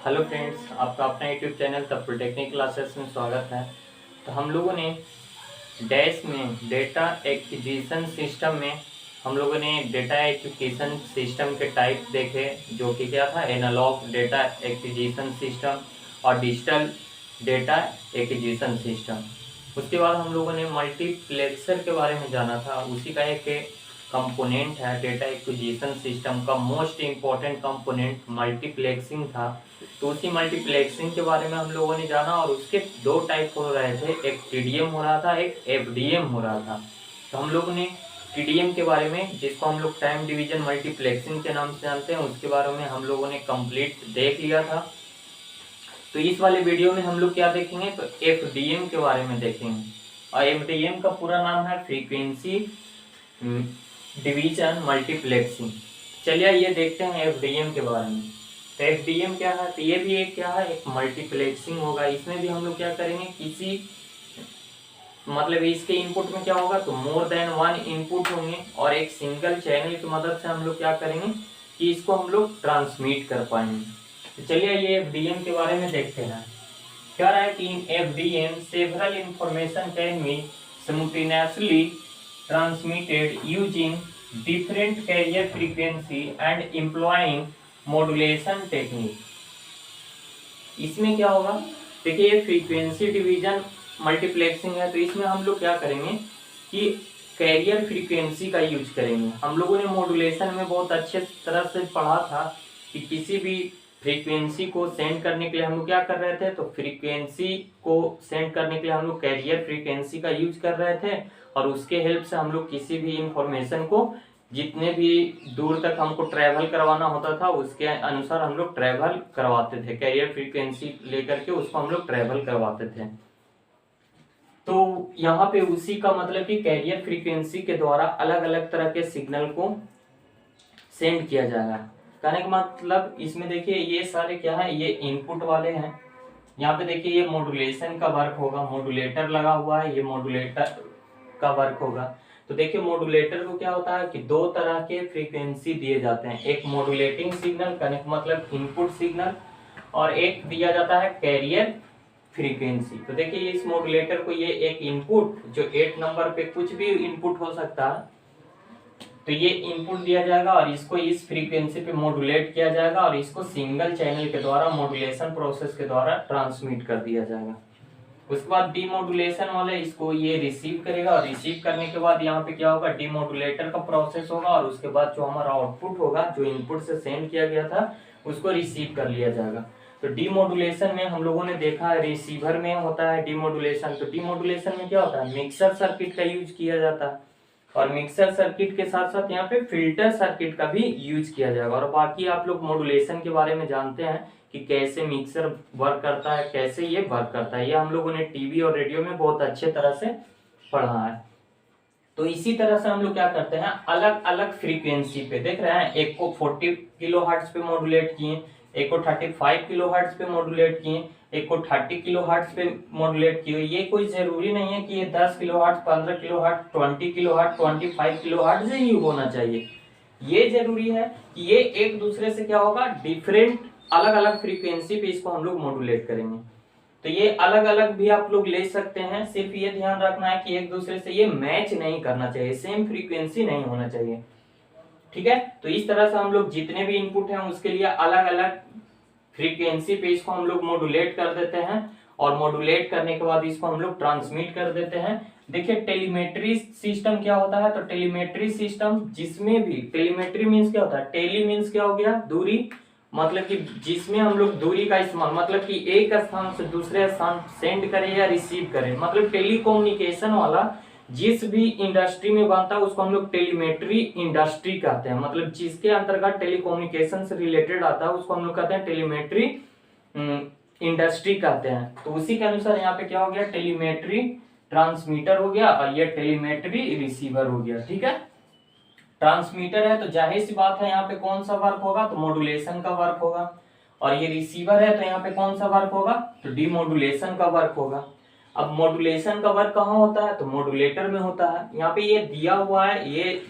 Hello friends, आपका अपना YouTube channel तब टेक्निक क्लासेस में स्वागत है। तो हम लोगों ने डैश में डेटा एक्विजिशन सिस्टम में हम लोगों ने डेटा एक्विजिशन सिस्टम के टाइप देखे, जो कि क्या था, एनालॉग डेटा एक्विजिशन सिस्टम और डिजिटल डेटा एक्विजिशन सिस्टम। उसके बाद हम लोगों ने मल्टीप्लेक्सर के बारे में जाना था। उसी का एक कंपोनेंट है डेटा एक्विजिशन सिस्टम का मोस्ट इम्पॉर्टेंट कंपोनेंट मल्टीप्लेक्सिंग था। तो उसी मल्टीप्लेक्सिंग के बारे में हम लोगों ने जाना और उसके दो टाइप हो रहे थे, एक टीडीएम हो रहा था, एक एफडीएम हो रहा था। तो हम लोगों ने टीडीएम के बारे में, जिसको हम लोग टाइम डिवीजन मल्टीप्लेक्सिंग के नाम से जानते हैं, उसके बारे में हम लोगों ने कंप्लीट देख लिया था। तो इस वाले वीडियो में हम लोग क्या देखेंगे, तो एफडीएम के बारे में देखेंगे। और एफडीएम का पूरा नाम है फ्रीक्वेंसी डिवीजन मल्टीप्लेक्सिंग। चलिए ये देखते हैं एफडीएम के बारे में। तो एफडीएम क्या है, तो ये भी एक क्या है, एक मल्टीप्लेक्सिंग होगा। इसमें भी हम लोग क्या करेंगे, किसी मतलब इसके इनपुट में क्या होगा, तो मोर देन वन इनपुट होंगे और एक सिंगल चैनल की मदद से हम लोग क्या करेंगे कि इसको हम लोग ट्रांसमिट कर पाएंगे। तो चलिए ये एफडीएम के बारे में देखते हैं। क्या रहा है कि in FDM several information can be simultaneously transmitted using different carrier frequency and employing modulation technique। इसमें क्या होगा, देखिए ये फ्रीक्वेंसी डिवीजन मल्टीप्लेक्सिंग है। तो इसमें हम लोग क्या करेंगे कि कैरियर फ्रीक्वेंसी का यूज करेंगे। हम लोगों ने मॉड्यूलेशन में बहुत अच्छे तरह से पढ़ा था कि किसी भी फ्रीक्वेंसी को सेंड करने के लिए हम लोग क्या कर रहे थे, तो फ्रीक्वेंसी को सेंड करने के लिए हम लोग कैरियर फ्रीक्वेंसी का यूज कर रहे थे और उसके हेल्प से हम लोग किसी भी इंफॉर्मेशन को जितने भी दूर तक हमको ट्रैवल करवाना होता था उसके अनुसार हम लोग ट्रैवल करवाते थे। कैरियर फ्रीक्वेंसी लेकर के उसको हम लोग ट्रैवल करवाते थे। तो यहाँ पे उसी का मतलब कि कैरियर फ्रीक्वेंसी के द्वारा अलग अलग तरह के सिग्नल को सेंड किया जाएगा। कहने का मतलब इसमें देखिए ये सारे क्या है, ये इनपुट वाले हैं। यहाँ पे देखिए ये मॉड्यूलेशन का वर्क होगा, मॉड्यूलेटर लगा हुआ है, ये मॉड्यूलेटर का वर्क होगा। तो देखिए मॉड्यूलेटर को क्या होता है कि दो तरह के फ्रीक्वेंसी दिए जाते हैं, एक मॉड्यूलेटिंग सिग्नल कहने का मतलब इनपुट सिग्नल, और एक दिया जाता है कैरियर फ्रीक्वेंसी। तो देखिए इस मॉड्यूलेटर को ये एक इनपुट, जो 8 नंबर पे कुछ भी इनपुट हो सकता है, तो ये इनपुट दिया जाएगा और इसको इस फ्रीक्वेंसी पे मॉड्यूलेट किया जाएगा और इसको सिंगल चैनल के द्वारा मॉड्यूलेशन प्रोसेस के द्वारा ट्रांसमिट कर दिया जाएगा। उसके बाद डीमॉड्यूलेशन वाले इसको ये रिसीव करेगा और रिसीव करने के बाद यहाँ पे क्या होगा, डीमॉड्यूलेटर का प्रोसेस होगा और उसके बाद जो हमारा आउटपुट होगा, जो इनपुट से सेंड किया गया था, उसको रिसीव कर लिया जाएगा। तो डीमॉड्यूलेशन में हम लोगों ने देखा है रिसीवर में होता है डीमॉड्यूलेशन। तो डीमॉड्यूलेशन में क्या होता है, मिक्सर सर्किट का यूज किया जाता है और मिक्सर सर्किट के साथ साथ यहाँ पे फिल्टर सर्किट का भी यूज किया जाएगा। और बाकी आप लोग मॉड्यूलेशन के बारे में जानते हैं कि कैसे मिक्सर वर्क करता है, कैसे ये वर्क करता है, ये हम लोगों ने टीवी और रेडियो में बहुत अच्छे तरह से पढ़ा है। तो इसी तरह से हम लोग क्या करते हैं, अलग अलग फ्रीक्वेंसी पे देख रहे हैं, एक को 40 किलोहर्ट्ज पे मॉड्यूलेट किए, एक को 35 किलोहर्ट्ज पे मॉड्यूलेट किए, एक को 30 किलोहर्ट्ज पे मॉड्यूलेट किए। ये कोई जरूरी नहीं है कि ये 10 किलोहर्ट्ज, 15 किलोहर्ट्ज, 20 किलोहर्ट्ज, 25 किलोहर्ट्ज ही होना चाहिए। ये जरूरी है कि ये एक दूसरे से क्या होगा, डिफरेंट अलग अलग फ्रीक्वेंसी पे इसको हम लोग मॉड्यूलेट करेंगे। तो ये अलग अलग भी आप लोग ले सकते हैं, सिर्फ ये ध्यान रखना है कि एक दूसरे से ये मैच नहीं करना चाहिए, सेम फ्रीक्वेंसी नहीं होना चाहिए, ठीक है। तो इस तरह से हम लोग जितने भी इनपुट हैं उसके लिए अलग अलग फ्रीक्वेंसी पे इसको हम लोग मॉड्यूलेट कर देते हैं और मॉड्यूलेट करने के बाद इसको हम लोग ट्रांसमिट कर देते हैं। देखिए टेलीमेट्री सिस्टम क्या होता है, तो टेलीमेट्री सिस्टम जिसमें भी, टेलीमेट्री मींस क्या होता है, टेली मींस क्या हो गया, दूरी, मतलब कि जिसमें हम लोग दूरी का इस्तेमाल, मतलब कि एक स्थान से दूसरे स्थान सेंड करें या रिसीव करें, मतलब टेलीकम्युनिकेशन वाला जिस भी इंडस्ट्री में बनता है उसको हम लोग टेलीमेट्री इंडस्ट्री कहते हैं। मतलब जिसके अंतर्गत टेलीकम्युनिकेशन से रिलेटेड आता है उसको हम लोग कहते हैं टेलीमेट्री इंडस्ट्री कहते हैं। तो उसी के अनुसार यहाँ पे क्या हो गया, टेलीमेट्री ट्रांसमीटर हो गया और ये टेलीमेट्री रिसीवर हो गया, ठीक है। ट्रांसमीटर है तो जाहिर सी बात है यहाँ पे कौन सा वर्क होगा, तो मॉड्यूलेशन का वर्क होगा, और ये रिसीवर है तो यहाँ पे कौन सा वर्क होगा, तो डीमॉड्यूलेशन का वर्क होगा। अब मॉड्यूलेशन का वर्क कहाँ होता है, तो मॉड्यूलेटर में होता है। यहाँ पे ये दिया हुआ है, ये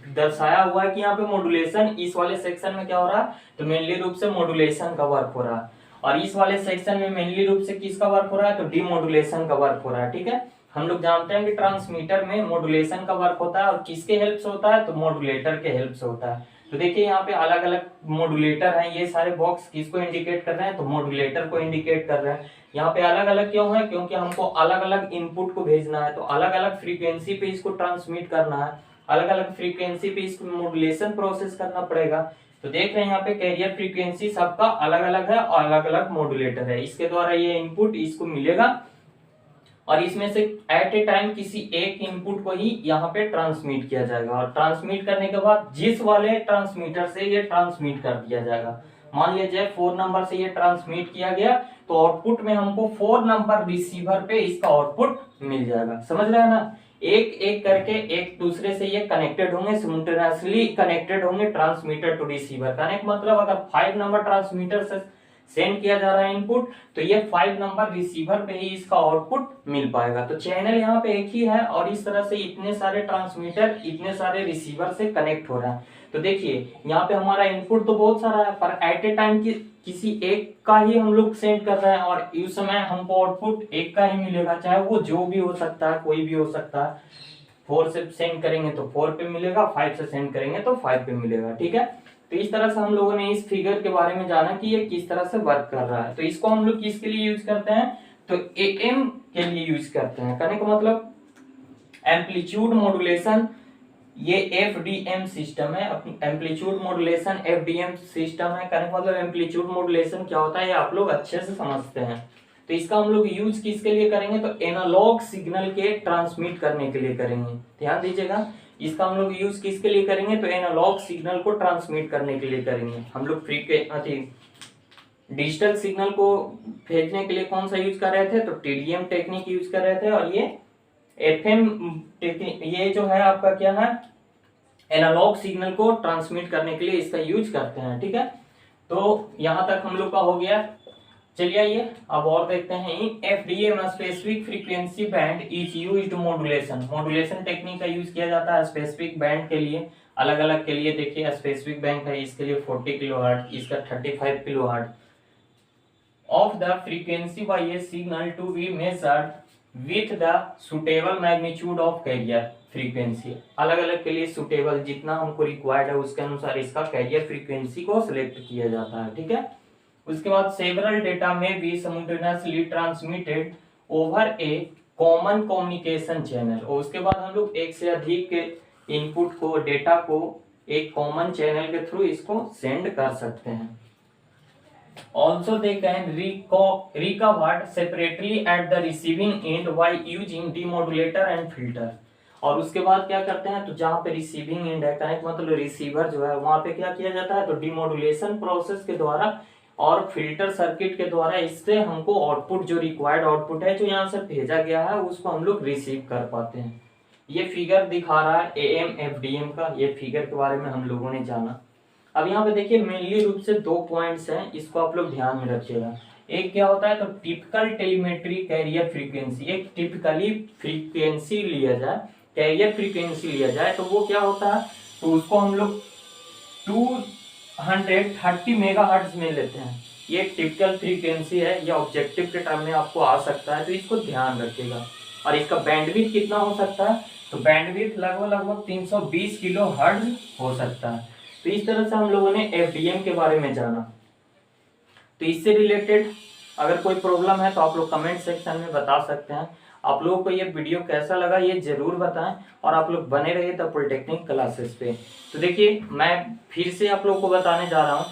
दर्शाया हुआ है कि यहाँ पे मॉड्यूलेशन इस वाले सेक्शन में क्या हो रहा है, तो मेनली रूप से मॉड्यूलेशन का वर्क हो रहा है। और इस वाले सेक्शन में मेनली रूप से किसका वर्क हो रहा है, तो डीमोडुलेशन का वर्क हो रहा है। ठीक है, हम लोग जानते हैं कि ट्रांसमीटर में मॉड्यूलेशन का वर्क होता है और किसके हेल्प से होता है, तो मॉड्यूलेटर के हेल्प से होता है। तो देखिए यहाँ पे अलग अलग मॉड्यूलेटर हैं, ये सारे बॉक्स किसको इंडिकेट कर रहे हैं, तो मॉड्यूलेटर को इंडिकेट कर रहे हैं। यहाँ पे अलग अलग क्यों है, क्योंकि हमको अलग अलग इनपुट को भेजना है, तो अलग अलग फ्रीक्वेंसी पे इसको ट्रांसमिट करना है, अलग अलग फ्रीक्वेंसी पे इसको मॉड्यूलेशन प्रोसेस करना पड़ेगा। तो देख रहे हैं यहाँ पे कैरियर फ्रीक्वेंसी सबका अलग अलग है और अलग अलग मॉड्यूलेटर है, इसके द्वारा ये इनपुट इसको मिलेगा और इसमें से एट ए टाइम किसी एक इनपुट को ही यहाँ पे ट्रांसमिट किया जाएगा और ट्रांसमिट करने के बाद जिस वाले ट्रांसमीटर से ये ट्रांसमिट कर दिया जाएगा, मान लीजिए 4 नंबर से ये ट्रांसमिट किया गया तो आउटपुट में हमको 4 नंबर रिसीवर पे इसका आउटपुट मिल जाएगा। समझ रहे हैं ना, एक एक करके एक दूसरे से ये कनेक्टेड होंगे, सिमुल्टेनियसली कनेक्टेड होंगे ट्रांसमीटर टू रिसीवर। कनेक्ट मतलब अगर 5 नंबर ट्रांसमीटर से सेंड किया जा रहा है इनपुट, तो ये 5 नंबर रिसीवर पे ही इसका आउटपुट मिल पाएगा। तो चैनल यहाँ पे एक ही है और इस तरह से इतने सारे ट्रांसमीटर इतने सारे रिसीवर से कनेक्ट हो रहा है। तो देखिए यहाँ पे हमारा इनपुट तो बहुत सारा है, पर एट ए टाइम किसी एक का ही हम लोग सेंड कर रहे हैं और इस समय हमको आउटपुट एक का ही मिलेगा, चाहे वो जो भी हो सकता है, कोई भी हो सकता है। 4 से सेंड करेंगे तो 4 पे मिलेगा, 5 से सेंड करेंगे तो 5 पे मिलेगा। ठीक है, तो इस तरह से हम लोगों ने इस फिगर के बारे में जाना कि ये किस तरह से वर्क कर रहा है। तो इसको हम लोग किसके लिए यूज करते हैं, तो एएम के लिए यूज करते हैं। कहने का मतलब एम्पलीट्यूड मॉड्यूलेशन, ये एफडीएम सिस्टम है, एम्पलीट्यूड मॉड्यूलेशन एफडीएम सिस्टम है। कहने का मतलब एम्पलीट्यूड मॉड्यूलेशन क्या होता है ये आप लोग अच्छे से समझते हैं। तो इसका हम लोग यूज किसके लिए करेंगे, तो एनालॉग सिग्नल के ट्रांसमिट करने के लिए करेंगे। ध्यान दीजिएगा, इसका हम लोग यूज किसके लिए करेंगे, तो एनालॉग सिग्नल को ट्रांसमिट करने के लिए करेंगे। हम लोग डिजिटल सिग्नल को भेजने के लिए कौन सा यूज कर रहे थे, तो टीडीएम टेक्निक यूज कर रहे थे और ये एफएम टेक्निक, ये जो है आपका क्या है, एनालॉग सिग्नल को ट्रांसमिट करने के लिए इसका यूज करते हैं। ठीक है, तो यहां तक हम लोग का हो गया। चलिए आइए अब और देखते हैं। In FDM specific frequency band is used modulation, modulation technique का यूज किया जाता है स्पेसिफिक बैंड के लिए, अलग अलग के लिए। देखिए स्पेसिफिक बैंड है, इसके लिए 40 किलोहर्ट्ज, इसका 35 kilohertz of the frequency by a signal to be measured with the suitable magnitude of carrier frequency. अलग अलग के लिए सुटेबल जितना हमको रिक्वायर्ड है उसके अनुसार इसका कैरियर फ्रीक्वेंसी को सिलेक्ट किया जाता है। ठीक है, उसके बाद सेवरल डेटा में बी सिमुल्टेनियसली ट्रांसमिटेड ओवर ए कॉमन कम्युनिकेशन चैनल, और उसके बाद हम लोग एक से अधिक इनपुट को, डेटा को एक कॉमन चैनल के थ्रू इसको सेंड कर सकते हैं। Also they can recovered separately at the receiving end by using demodulator and filter। और उसके बाद क्या करते हैं, तो जहाँ पे रिसीविंग एंड है, कनेक्ट मतलब रिसीवर जो है, वहां पे क्या किया जाता है, तो डिमोडुलेशन प्रोसेस के द्वारा और फिल्टर सर्किट के द्वारा इससे हमको आउटपुट, जो रिक्वायर्ड आउटपुट है जो यहाँ से भेजा गया है, उसको हम लोग रिसीव कर पाते हैं। ये फिगर दिखा रहा है एएम एफडीएम का, ये फिगर के बारे में हम लोगों ने जाना। अब यहाँ पे देखिए मेनली रूप से 2 पॉइंट्स हैं, इसको आप लोग ध्यान में रखिएगा। एक क्या होता है, तो टिपिकल टेलीमेट्री कैरियर फ्रीक्वेंसी, एक टिपिकली फ्रीक्वेंसी लिया जाए, कैरियर फ्रीक्वेंसी लिया जाए, तो वो क्या होता है, तो उसको हम लोग 230 मेगाहर्ट्ज में लेते हैं। ये एक टिपिकल फ्रीक्वेंसी है, ये ऑब्जेक्टिव के टर्म में आपको आ सकता है, तो इसको ध्यान रखिएगा। और इसका बैंडविड्थ कितना हो सकता है, तो बैंडविड्थ लगभग 320 किलो हर्ट्ज हो सकता है। तो इस तरह से हम लोगों ने एफडीएम के बारे में जाना। तो इससे रिलेटेड अगर कोई प्रॉब्लम है तो आप लोग कमेंट सेक्शन में बता सकते हैं। आप लोगों को ये वीडियो कैसा लगा ये जरूर बताएं और आप लोग बने रहिए द पॉलिटेक्निक क्लासेस पे। तो देखिए मैं फिर से आप लोगों को बताने जा रहा हूँ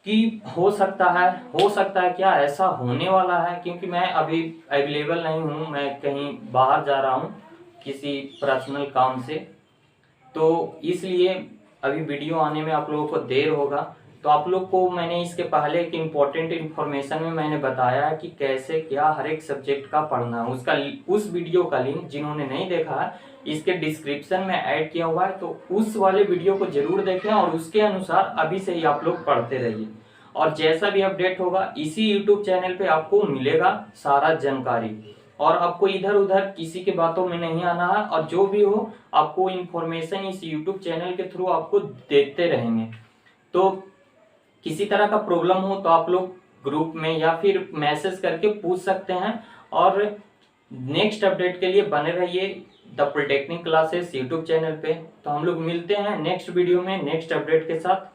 कि हो सकता है क्या ऐसा होने वाला है, क्योंकि मैं अभी अवेलेबल नहीं हूँ, मैं कहीं बाहर जा रहा हूँ किसी पर्सनल काम से, तो इसलिए अभी वीडियो आने में आप लोगों को देर होगा। तो आप लोग को मैंने इसके पहले एक इम्पोर्टेंट इन्फॉर्मेशन में मैंने बताया है कि कैसे क्या हर एक सब्जेक्ट का पढ़ना है। उस वीडियो का लिंक जिन्होंने नहीं देखा है इसके डिस्क्रिप्शन में ऐड किया हुआ है, तो उस वाले वीडियो को जरूर देखें और उसके अनुसार अभी से ही आप लोग पढ़ते रहिए। और जैसा भी अपडेट होगा इसी यूट्यूब चैनल पे आपको मिलेगा सारा जानकारी, और आपको इधर उधर किसी के बातों में नहीं आना है, और जो भी हो आपको इन्फॉर्मेशन इस यूट्यूब चैनल के थ्रू आपको देते रहेंगे। तो किसी तरह का प्रॉब्लम हो तो आप लोग ग्रुप में या फिर मैसेज करके पूछ सकते हैं। और नेक्स्ट अपडेट के लिए बने रहिए the polytechnic classes YouTube channel पे। तो हम लोग मिलते हैं नेक्स्ट वीडियो में नेक्स्ट अपडेट के साथ।